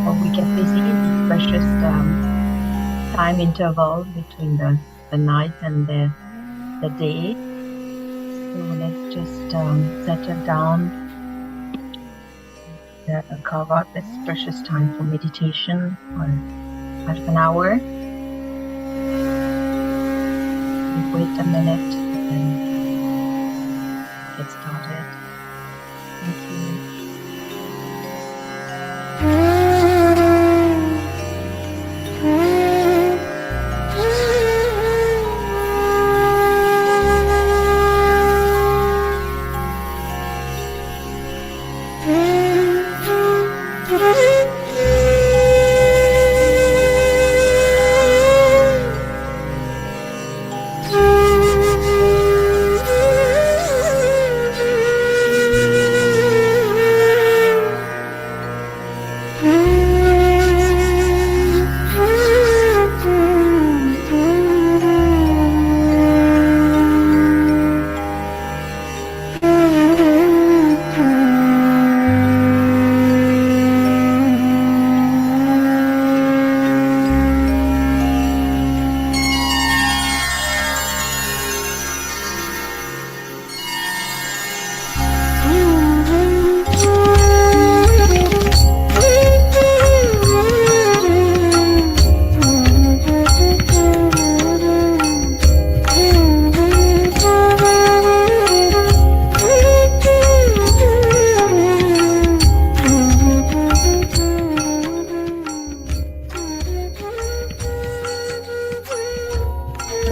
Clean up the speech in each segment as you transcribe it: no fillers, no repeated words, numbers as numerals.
or we get busy in the precious time interval between the night and the day. So let's just settle down, carve out this precious time for meditation for half an hour. We'll wait a minute and get started. Thank you.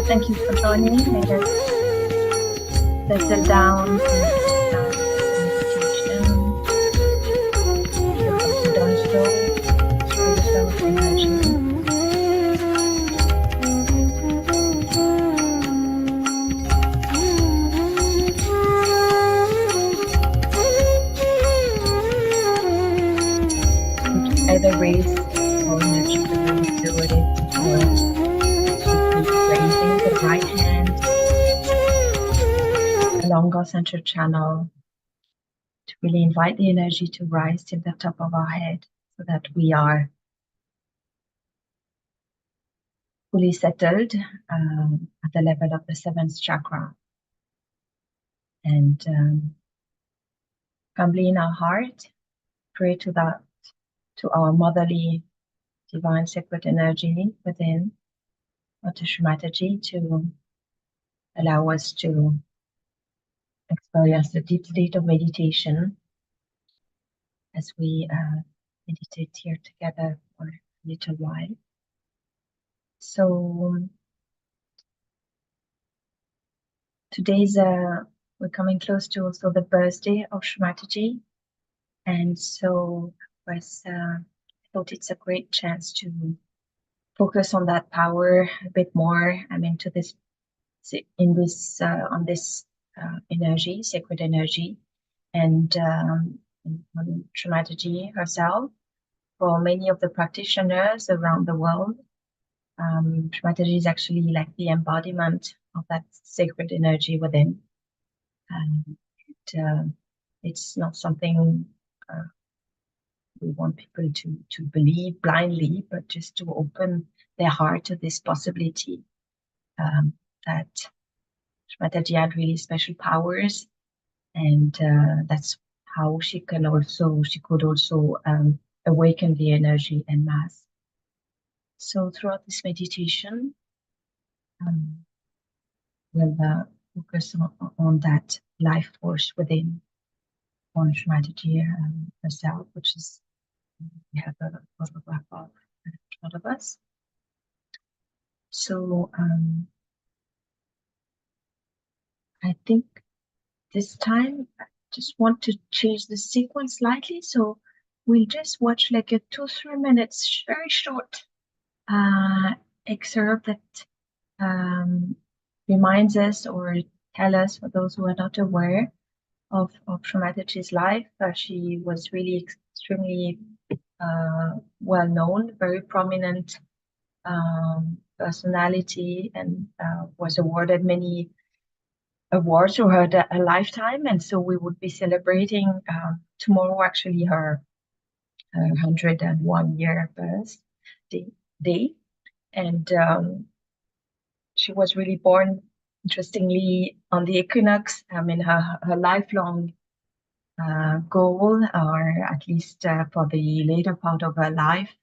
Thank you for joining. Let us settle down and start meditation. Feel up down slow, show yourself energy. Either raise or naturally do it or raising the right hand along our central channel to really invite the energy to rise to the top of our head so that we are fully settled at the level of the seventh chakra. And humbly in our heart, pray to our motherly divine sacred energy within, or to Mataji, to allow us to experience the deep state of meditation as we meditate here together for a little while. So today's we're coming close to also the birthday of Mataji, and so I thought it's a great chance to focus on that power a bit more. I mean, on this energy, sacred energy, and on Mataji herself. For many of the practitioners around the world, Mataji is actually like the embodiment of that sacred energy within. It's not something we want people to believe blindly, but just to open their heart to this possibility that Mataji had really special powers, and that's how she could also awaken the energy en masse. So throughout this meditation, we'll focus on that life force within, on Mataji herself, which is, we have a photograph of in front of us. So I think this time I just want to change the sequence slightly. So we'll just watch like a 2-3 minutes, very short excerpt that reminds us or tell us, for those who are not aware of Mataji's life. She was really extremely well known, very prominent personality, and was awarded many awards throughout her lifetime. And so we would be celebrating tomorrow actually her her 101-year birthday, and she was really born, interestingly, on the equinox. I mean, her lifelong goal, or at least for the later part of her life,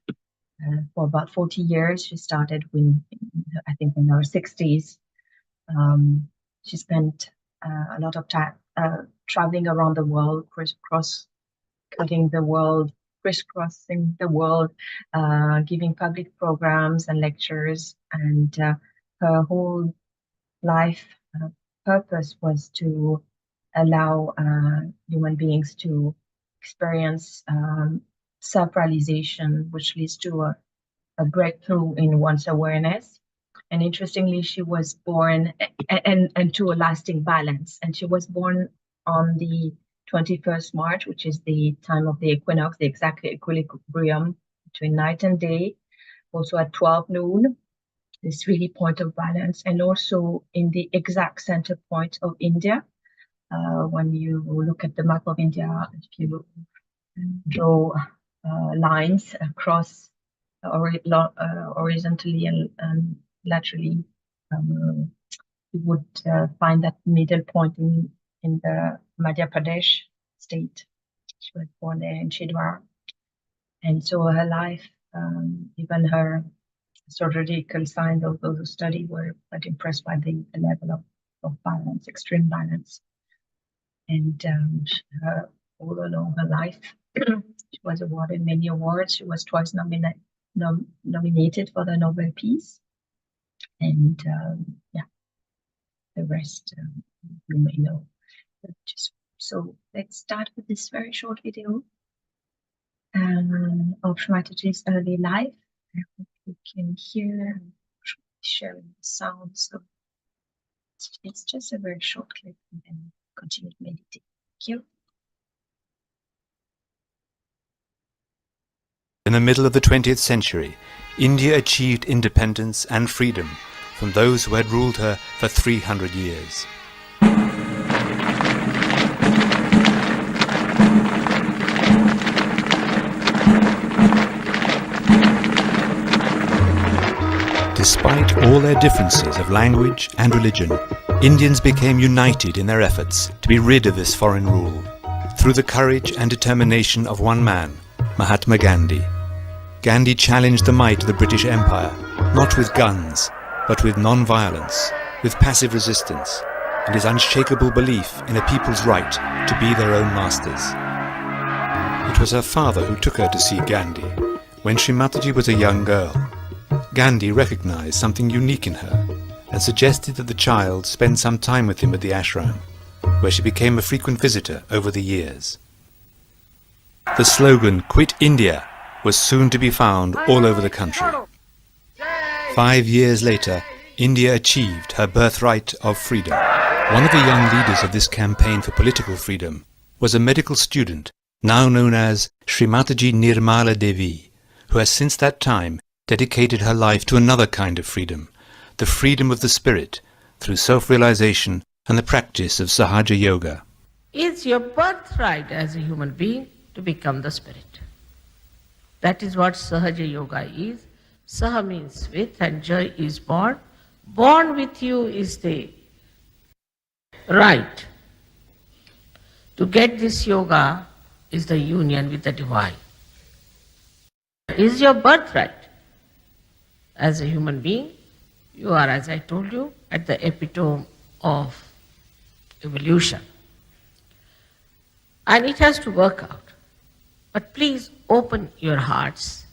for about 40 years, she started I think in her 60s. She spent a lot of time traveling around the world, crisscrossing the world, giving public programs and lectures, and her whole life purpose was to allow human beings to experience self-realization, which leads to a breakthrough in one's awareness. And interestingly, she was born and to a lasting balance. And she was born on the 21st March, which is the time of the equinox, the exact equilibrium between night and day, also at 12 noon, this really point of balance, and also in the exact center point of India. When you look at the map of India, if you draw lines across horizontally and laterally, you would find that middle point in the Madhya Pradesh state. She was born there in Chidwar. And so her life, even her astrological signs of those who study were quite impressed by the level of balance, extreme balance. And all along her life, she was awarded many awards. She was twice nominated for the Nobel Peace. And the rest you may know. So let's start with this very short video of Shmataji's early life. I hope you can hear sharing the sound. So it's just a very short clip and then continue to meditate. Thank you. In the middle of the 20th century, India achieved independence and freedom from those who had ruled her for 300 years. Despite all their differences of language and religion, Indians became united in their efforts to be rid of this foreign rule, through the courage and determination of one man, Mahatma Gandhi. Gandhi challenged the might of the British Empire, not with guns, but with non-violence, with passive resistance, and his unshakable belief in a people's right to be their own masters. It was her father who took her to see Gandhi. When Shrimataji was a young girl, Gandhi recognized something unique in her and suggested that the child spend some time with him at the ashram, where she became a frequent visitor over the years. The slogan, "Quit India," was soon to be found all over the country. 5 years later, India achieved her birthright of freedom. One of the young leaders of this campaign for political freedom was a medical student now known as Shrimataji Nirmala Devi, who has since that time dedicated her life to another kind of freedom, the freedom of the spirit, through self-realization and the practice of Sahaja Yoga. It's your birthright as a human being to become the spirit. That is what Sahaja Yoga is. Saha means with and Jai is born. Born with you is the right. To get this yoga is the union with the divine. It is your birthright. As a human being, you are, as I told you, at the epitome of evolution. And it has to work out. But please open your hearts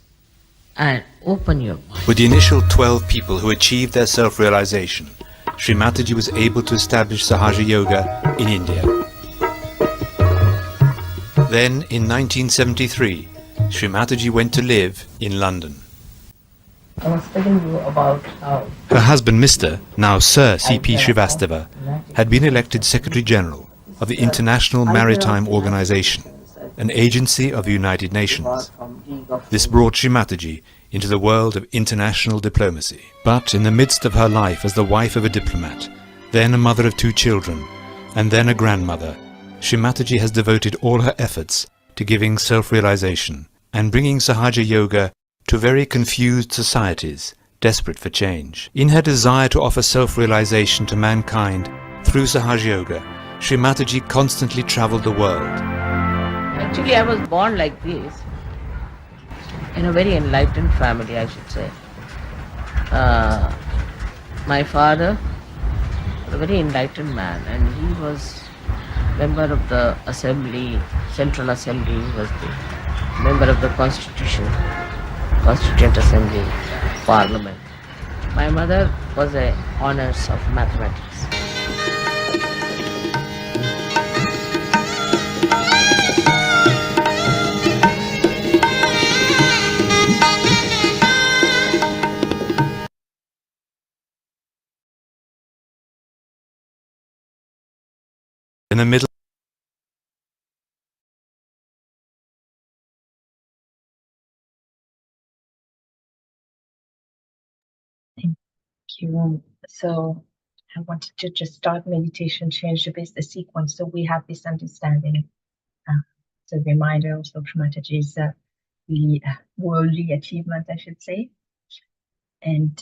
and open your mind. With the initial 12 people who achieved their self-realization, Shrimataji was able to establish Sahaja Yoga in India. Then, in 1973, Shrimataji went to live in London. I was telling you about how Her husband, Mr., now Sir C.P. Srivastava, had been elected Secretary General of the International Maritime Organization, an agency of the United Nations. This brought Shrimataji into the world of international diplomacy. But in the midst of her life as the wife of a diplomat, then a mother of 2 children, and then a grandmother, Shrimataji has devoted all her efforts to giving self-realization and bringing Sahaja Yoga to very confused societies desperate for change. In her desire to offer self-realization to mankind through Sahaja Yoga, Sri Mataji constantly traveled the world. Actually, I was born like this, in a very enlightened family, I should say. My father was a very enlightened man, and he was member of the assembly, Central Assembly. He was the member of the Constituent Assembly, Parliament. My mother was a honors of mathematics. In the middle Thank you. So I wanted to just start meditation, change a bit the sequence so we have this understanding. It's a reminder of Mataji's really worldly achievement, I should say, and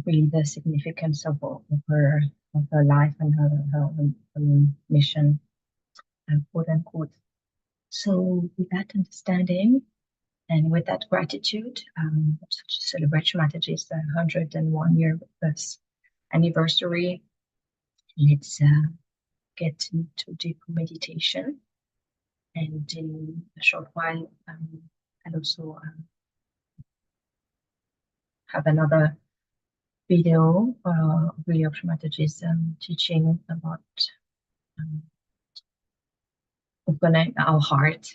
really the significance of her life and her mission, quote unquote. So with that understanding and with that gratitude, to celebrate Mataji's 101-year birth anniversary, let's get into deep meditation. And in a short while, I'll also have another video really of Mataji's teaching about opening our heart,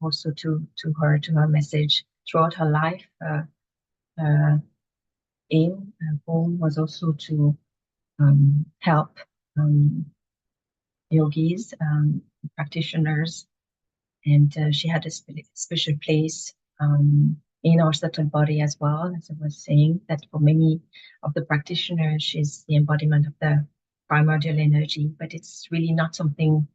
also to her message throughout her life. Her aim, her goal was also to help yogis, practitioners, and she had a special place in our subtle body as well. As I was saying, that for many of the practitioners, she's the embodiment of the primordial energy, but it's really not something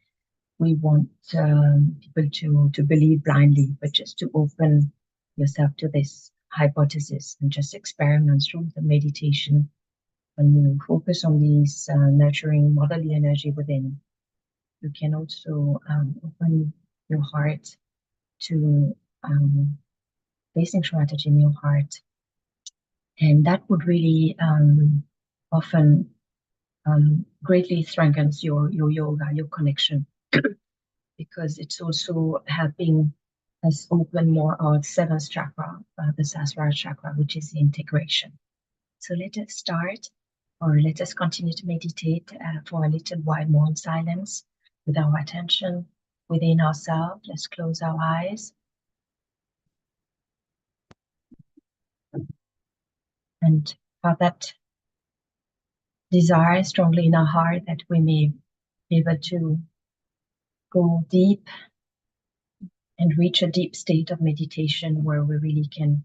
we want people to believe blindly, but just to open yourself to this hypothesis and just experiment through the meditation. When you focus on this nurturing motherly energy within, you can also open your heart to placing Mataji in your heart, and that would really often greatly strengthens your yoga, your connection, because it's also helping us open more our seventh chakra, the Sahasrara chakra, which is the integration. So let us start, or let us continue to meditate for a little while more in silence, with our attention within ourselves. Let's close our eyes and have that desire strongly in our heart that we may be able to go deep and reach a deep state of meditation where we really can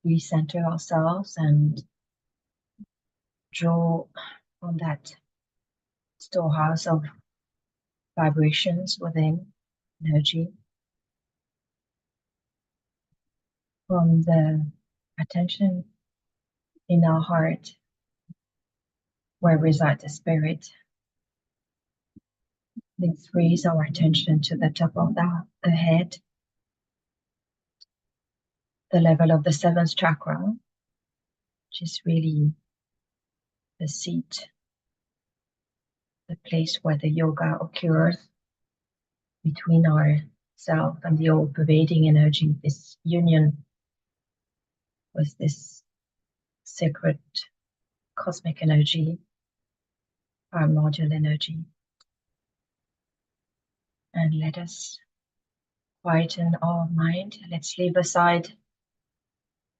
recenter ourselves and draw on that storehouse of vibrations within, energy, from the attention in our heart where resides the spirit. Let's raise our attention to the top of the head, the level of the seventh chakra, which is really the seat, the place where the yoga occurs between ourself and the all-pervading energy, this union with this sacred cosmic energy, primordial energy. And let us quieten our mind. Let's leave aside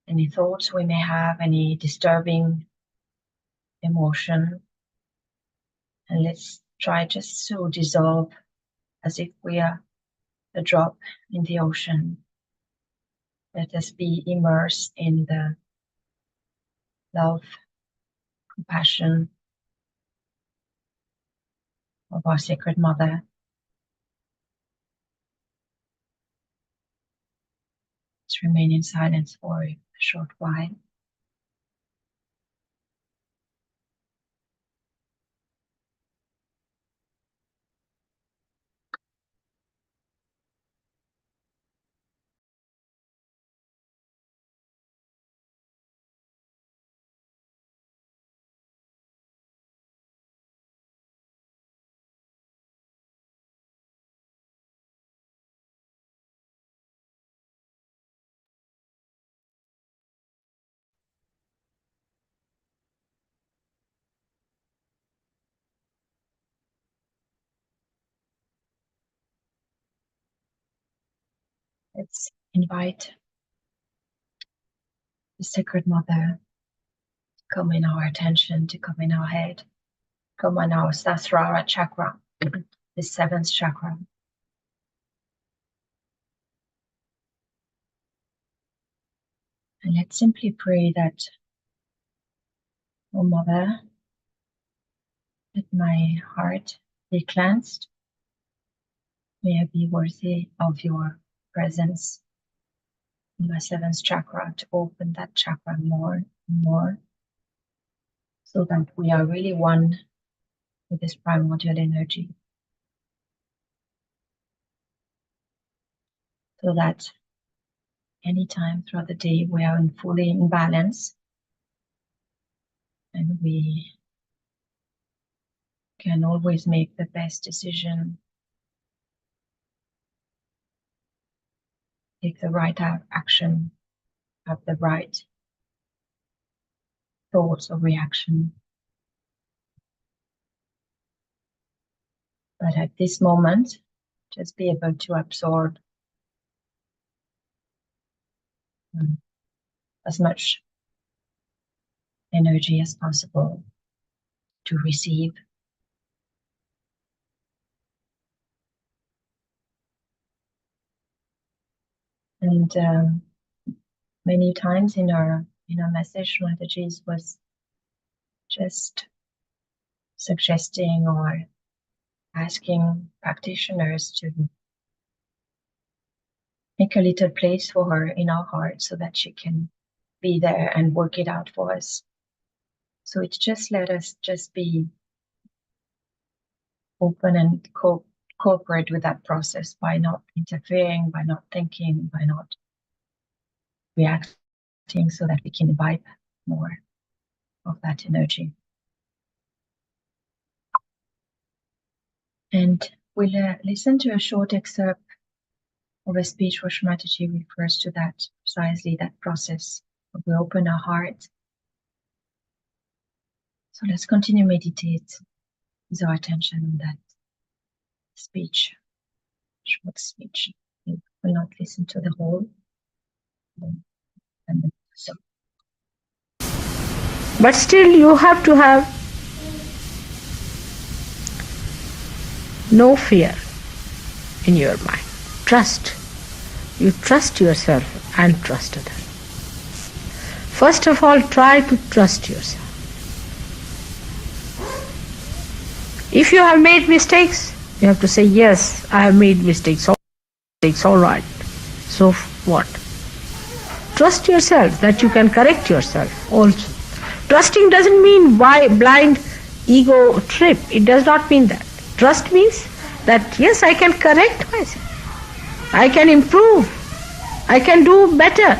any thoughts we may have, any disturbing emotion, and let's try just to dissolve as if we are a drop in the ocean. Let us be immersed in the love, compassion of our Sacred Mother. Let's remain in silence for a short while. Let's invite the Sacred Mother to come in our attention, to come in our head, come on our Sahasrara chakra, the seventh chakra. And let's simply pray that, oh Mother, let my heart be cleansed. May I be worthy of your presence in my seventh chakra, to open that chakra more and more, so that we are really one with this primordial energy. So that anytime throughout the day we are fully in balance, and we can always make the best decision, take the right action, have the right thoughts or reaction. But at this moment, just be able to absorb as much energy as possible, to receive. And many times in our message strategies was just suggesting or asking practitioners to make a little place for her in our heart, so that she can be there and work it out for us. So it's just let us just be open and cooperate with that process, by not interfering, by not thinking, by not reacting, so that we can imbibe more of that energy. And we'll listen to a short excerpt of a speech where Mataji refers to that, precisely that process. We open our heart. So let's continue to meditate with our attention on that speech, short speech. We will not listen to the whole. But still you have to have no fear in your mind. Trust. You trust yourself and trust others. First of all, try to trust yourself. If you have made mistakes, you have to say, yes, I have made mistakes. All right. So what? Trust yourself that you can correct yourself also. Trusting doesn't mean blind ego trip. It does not mean that. Trust means that, yes, I can correct myself. I can improve. I can do better.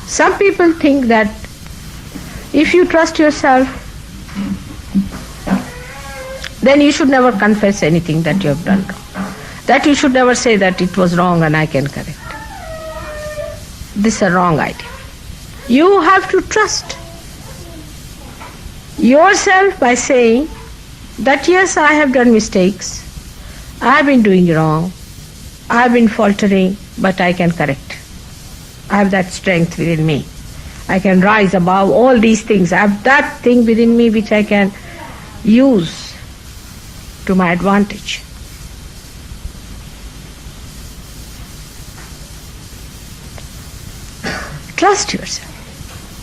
Some people think that if you trust yourself, then you should never confess anything that you have done wrong. That you should never say that it was wrong and I can correct. This is a wrong idea. You have to trust yourself by saying that, yes, I have done mistakes. I have been doing wrong. I have been faltering, but I can correct. I have that strength within me. I can rise above all these things. I have that thing within me which I can use to my advantage. Trust yourself.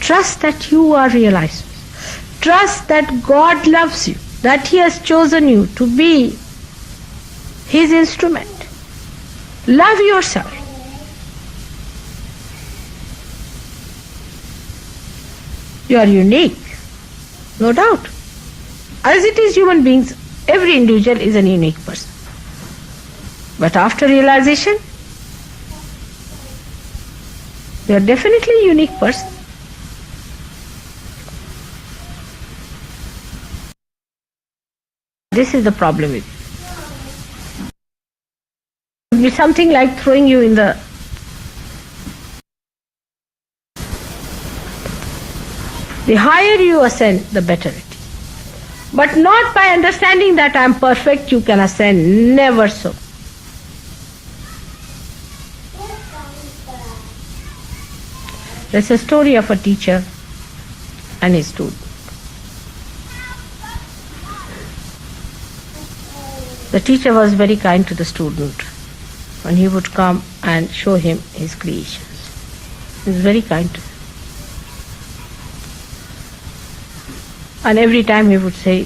Trust that you are realized. Trust that God loves you, that He has chosen you to be His instrument. Love yourself. You are unique, no doubt. As it is human beings, every individual is a unique person. But after realization, you are definitely a unique person. This is the problem with it. It would be something like throwing you in the higher you ascend, the better it is. But not by understanding that I am perfect you can ascend, never so. There's a story of a teacher and his student. The teacher was very kind to the student when he would come and show him his creations. He was very kind to him. And every time he would say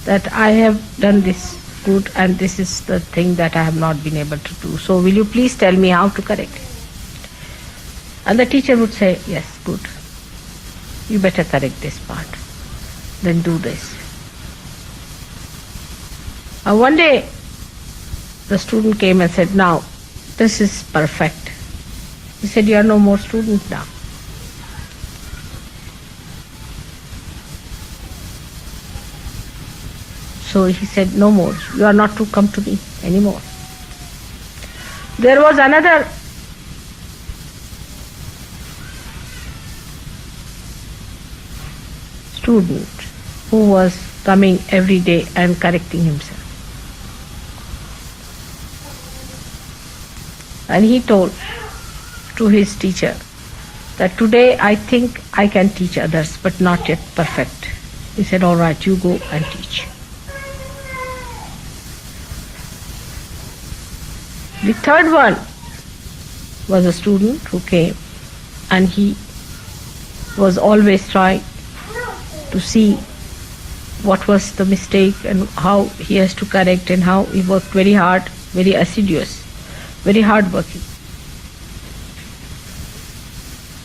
that I have done this good and this is the thing that I have not been able to do. So will you please tell me how to correct it? And the teacher would say, yes, good. You better correct this part. Then do this. One day, the student came and said, now, this is perfect. He said, you are no more student now. So he said, no more. You are not to come to me anymore. There was another student who was coming every day and correcting himself. And he told to his teacher that today I think I can teach others but not yet perfect. He said, all right, you go and teach. The third one was a student who came and he was always trying to see what was the mistake and how he has to correct, and how he worked very hard, very assiduous, very hard working.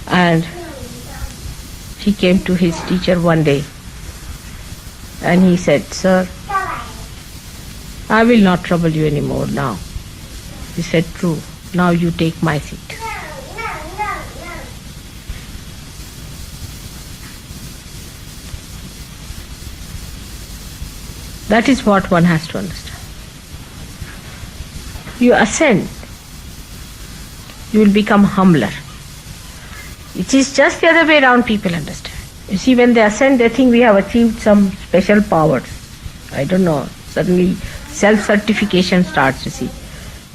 And he came to his teacher one day and he said, sir, I will not trouble you anymore now. He said, true, now you take my seat. That is what one has to understand. You ascend, you will become humbler. It is just the other way around people understand. You see, when they ascend, they think we have achieved some special powers. I don't know, suddenly self-certification starts, you see.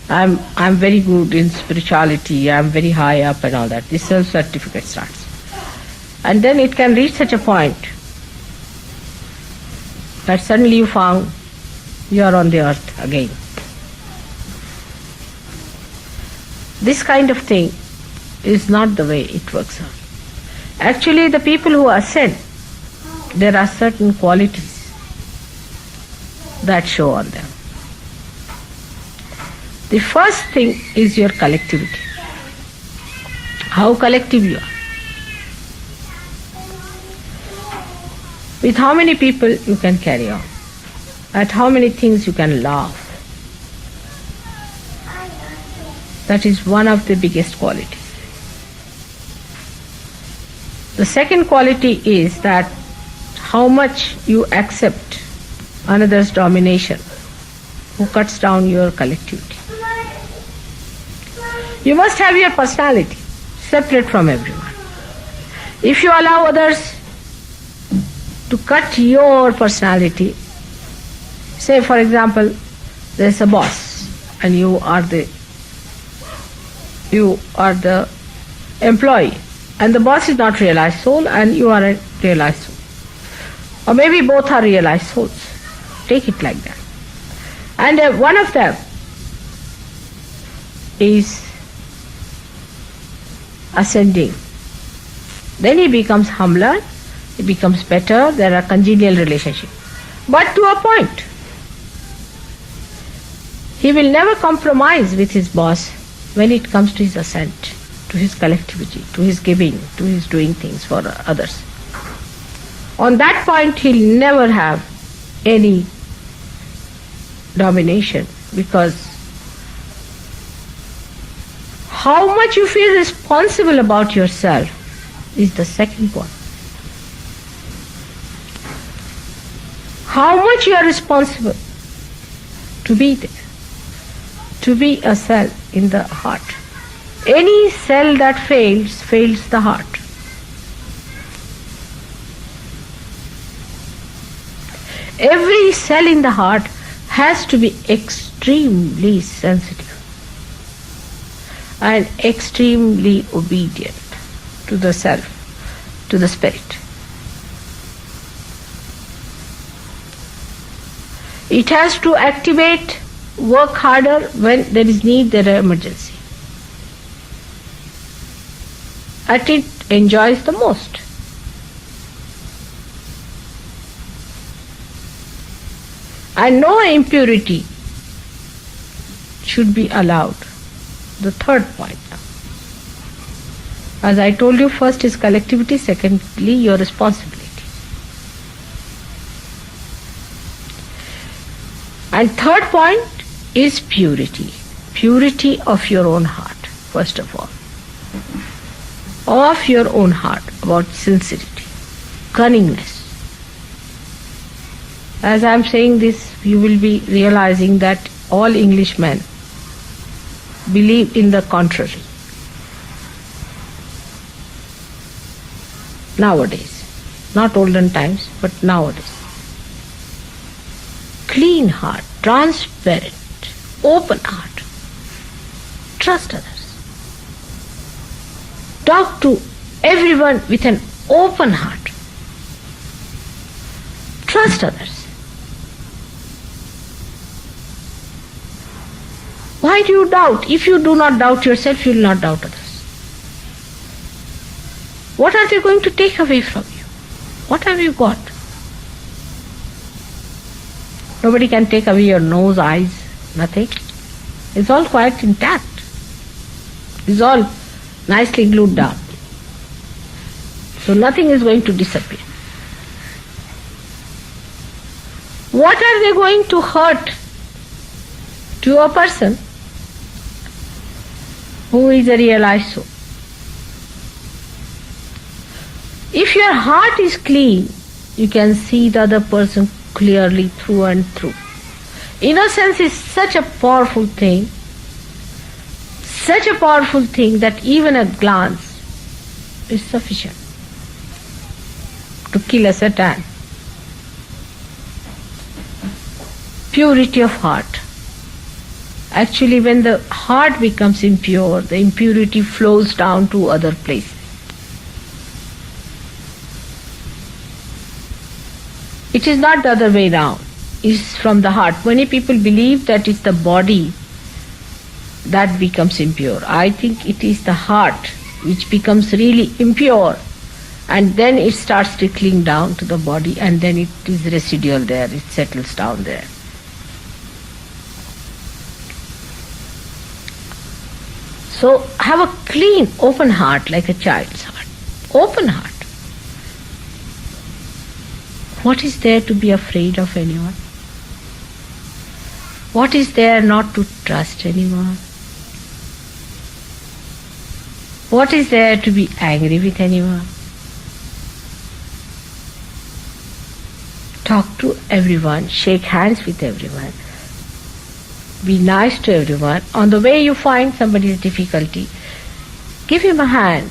I'm very good in spirituality, I'm very high up and all that. This self-certificate starts. And then it can reach such a point that suddenly you found you are on the earth again. This kind of thing is not the way it works out. Actually, the people who ascend, there are certain qualities that show on them. The first thing is your collectivity. How collective you are. With how many people you can carry on. At how many things you can laugh. That is one of the biggest qualities. The second quality is that how much you accept another's domination, who cuts down your collectivity. You must have your personality separate from everyone. If you allow others to cut your personality, say for example, there is a boss and you are the employee, and the boss is not realized soul and you are a realized soul. Or maybe both are realized souls. Take it like that. And one of them is ascending. Then he becomes humbler, he becomes better, there are congenial relationships. But to a point. He will never compromise with his boss when it comes to his ascent, to his collectivity, to his giving, to his doing things for others. On that point, he'll never have any domination, because how much you feel responsible about yourself is the second point. How much you are responsible to be there, to be a cell in the heart. Any cell that fails the heart. Every cell in the heart has to be extremely sensitive and extremely obedient to the self, to the spirit. It has to activate, work harder when there is need, there is emergency. And it enjoys the most. And no impurity should be allowed. The third point now. As I told you, first is collectivity, secondly your responsibility. And third point is purity. Purity of your own heart, first of all. Of your own heart, about sincerity, cunningness. As I am saying this, you will be realizing that all Englishmen believe in the contrary. Nowadays, not olden times, but nowadays. Clean heart, transparent, open heart. Trust others. Talk to everyone with an open heart. Trust others. Why do you doubt? If you do not doubt yourself, you will not doubt others. What are they going to take away from you? What have you got? Nobody can take away your nose, eyes, nothing. It's all quite intact. It's all nicely glued down. So nothing is going to disappear. What are they going to hurt to a person who is a realized soul? If your heart is clean, you can see the other person clearly through and through. Innocence is such a powerful thing that even a glance is sufficient to kill a Satan. Purity of heart. Actually, when the heart becomes impure, the impurity flows down to other places. It is not the other way round. It is from the heart. Many people believe that it's the body that becomes impure. I think it is the heart which becomes really impure, and then it starts trickling down to the body, and then it is residual there, it settles down there. So have a clean, open heart like a child's heart. Open heart. What is there to be afraid of anyone? What is there not to trust anyone? What is there to be angry with anyone? Talk to everyone, shake hands with everyone, be nice to everyone. On the way you find somebody's difficulty, give him a hand.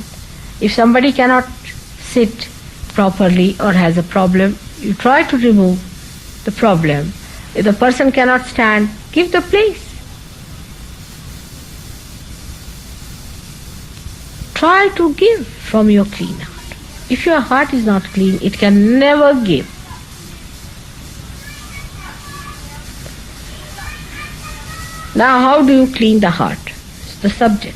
If somebody cannot sit properly or has a problem, you try to remove the problem. If the person cannot stand, give the place. Try to give from your clean heart. If your heart is not clean, it can never give. Now, how do you clean the heart? It's the subject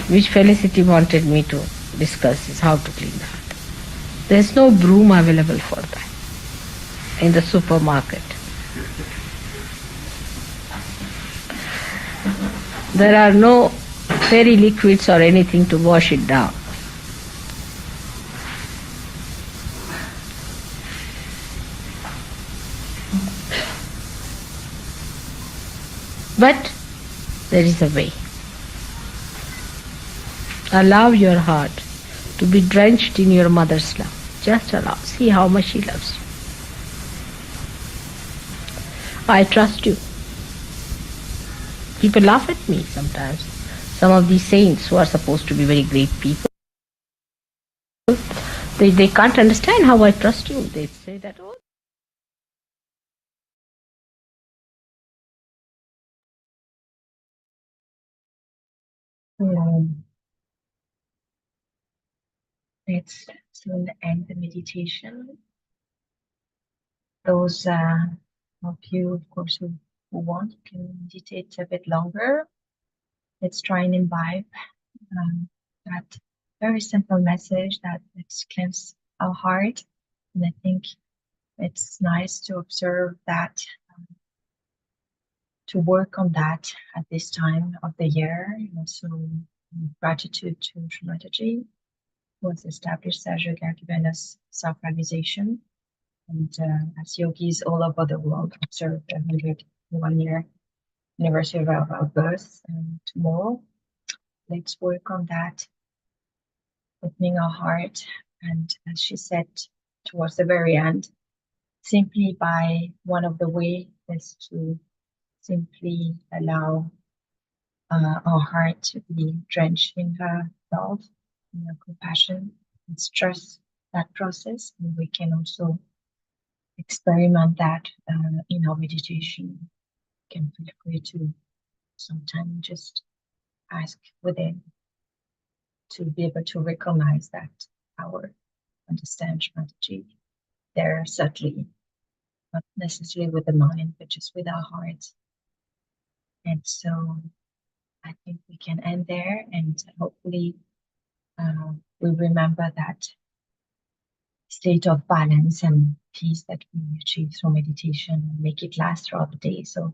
which Felicity wanted me to discuss, is how to clean the heart. There's no broom available for that in the supermarket. There are no fairy liquids or anything to wash it down. But there is a way. Allow your heart to be drenched in your mother's love. Just allow. See how much she loves you. I trust you. People laugh at me sometimes. Some of these saints who are supposed to be very great people, they can't understand how I trust you. They say that, oh, let's soon end the meditation. Those of you, of course, who want can meditate a bit longer. Let's try and imbibe that very simple message that let's cleanse our heart. And I think it's nice to observe that, to work on that at this time of the year. And also gratitude to Mataji, who has established Sahaja, given us self-realization. And as yogis all over the world observe the 101 year anniversary of our birth tomorrow, let's work on that, opening our heart. And as she said towards the very end, simply by one of the ways is to simply allow our heart to be drenched in her love, in her compassion. Let's trust that process, and we can also experiment that in our meditation. You can feel free to sometimes just ask within to be able to recognize that power, understand strategy there subtly, not necessarily with the mind, but just with our hearts. And so I think we can end there, and hopefully we remember that state of balance and peace that we achieve through meditation and make it last throughout the day. So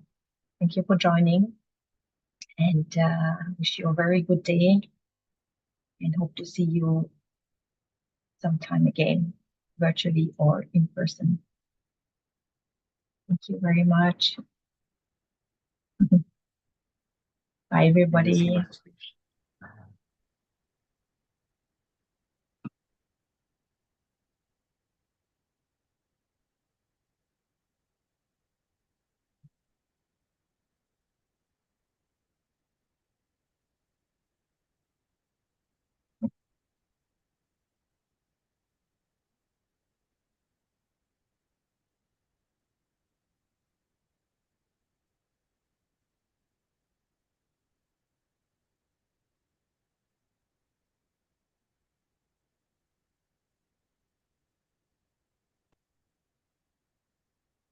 thank you for joining, and wish you a very good day, and hope to see you sometime again, virtually or in person. Thank you very much. Bye, everybody.